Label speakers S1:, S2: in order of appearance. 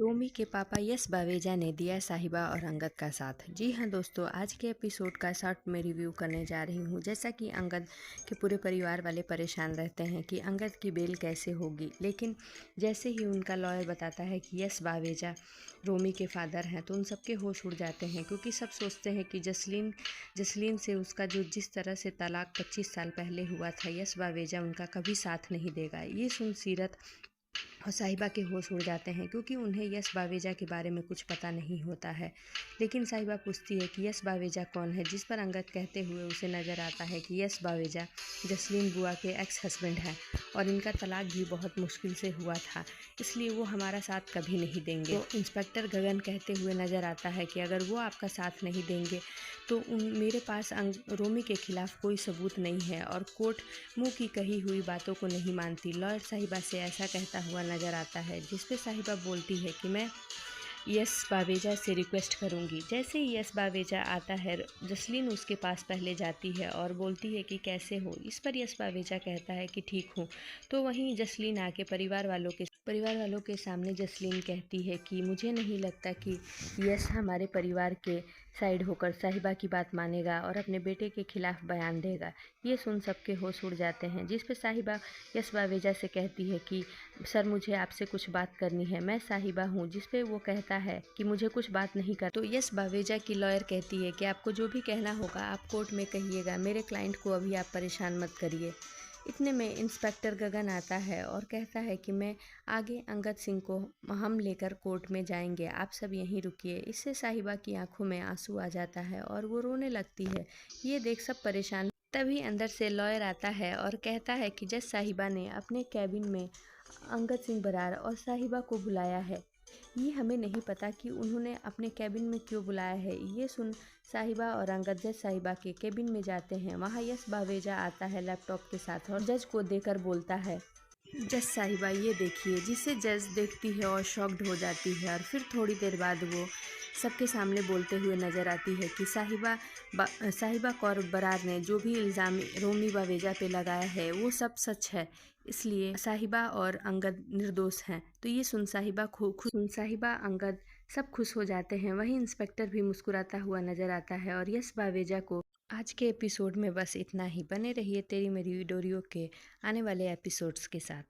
S1: रोमी के पापा यश बावेजा ने दिया साहिबा और अंगद का साथ। जी हाँ दोस्तों, आज के एपिसोड का शॉर्ट में रिव्यू करने जा रही हूँ। जैसा कि अंगद के पूरे परिवार वाले परेशान रहते हैं कि अंगद की बेल कैसे होगी, लेकिन जैसे ही उनका लॉयर बताता है कि यश बावेजा रोमी के फादर हैं तो उन सबके होश उड़ जाते हैं, क्योंकि सब सोचते हैं कि जसलीन से उसका जो जिस तरह से तलाक 25 साल पहले हुआ था, यश बावेजा उनका कभी साथ नहीं देगा। ये सुन सीरत और साहिबा के होश उड़ जाते हैं, क्योंकि उन्हें यश बावेजा के बारे में कुछ पता नहीं होता है। लेकिन साहिबा पूछती है कि यश बावेजा कौन है, जिस पर अंगद कहते हुए उसे नज़र आता है कि यश बावेजा जसलीन बुआ के एक्स हस्बैंड हैं और इनका तलाक भी बहुत मुश्किल से हुआ था, इसलिए वो हमारा साथ कभी नहीं देंगे। तो इंस्पेक्टर गगन कहते हुए नज़र आता है कि अगर वो आपका साथ नहीं देंगे तो मेरे पास रोमी के खिलाफ कोई सबूत नहीं है और कोर्ट मुंह की कही हुई बातों को नहीं मानती। लॉयर साहिबा से ऐसा कहता हुआ नज़र आता है, जिस पे साहिबा बोलती है कि मैं यश बावेजा से रिक्वेस्ट करूंगी। जैसे ही यश बावेजा आता है, जसलीन उसके पास पहले जाती है और बोलती है कि कैसे हो। इस पर यश बावेजा कहता है कि ठीक हूँ। तो वहीं जसलीन आके परिवार वालों के सामने जसलीन कहती है कि मुझे नहीं लगता कि यश हमारे परिवार के साइड होकर साहिबा की बात मानेगा और अपने बेटे के खिलाफ बयान देगा। ये सुन सबके होश उड़ जाते हैं, जिस पे साहिबा यश बावेजा से कहती है कि सर, मुझे आपसे कुछ बात करनी है, मैं साहिबा हूँ। जिस पे वो कहता है कि मुझे कुछ बात नहीं कर। तो यश बावेजा की लॉयर कहती है कि आपको जो भी कहना होगा आप कोर्ट में कहिएगा, मेरे क्लाइंट को अभी आप परेशान मत करिए। इतने में इंस्पेक्टर गगन आता है और कहता है कि मैं आगे अंगद सिंह को हम लेकर कोर्ट में जाएंगे, आप सब यहीं रुकिए। इससे साहिबा की आंखों में आंसू आ जाता है और वो रोने लगती है। ये देख सब परेशान। तभी अंदर से लॉयर आता है और कहता है कि जज साहिबा ने अपने कैबिन में अंगद सिंह बरार और साहिबा को बुलाया है। ये हमें नहीं पता कि उन्होंने अपने कैबिन में क्यों बुलाया है। ये सुन साहिबा और अंगद जज साहिबा के कैबिन में जाते हैं। वहाँ यश बावेजा आता है लैपटॉप के साथ और जज को देकर बोलता है, जज साहिबा ये देखिए। जिसे जज देखती है और शॉक्ड हो जाती है और फिर थोड़ी देर बाद वो सबके सामने बोलते हुए नज़र आती है कि साहिबा कौर बरार ने जो भी इल्ज़ाम रोमी बावेजा पे लगाया है वो सब सच है, इसलिए साहिबा और अंगद निर्दोष हैं। तो ये सुन साहिबा अंगद सब खुश हो जाते हैं। वहीं इंस्पेक्टर भी मुस्कुराता हुआ नज़र आता है और यश बावेजा को। आज के एपिसोड में बस इतना ही। बने रहिए तेरी मेरी डोरियो के आने वाले एपिसोड्स के साथ।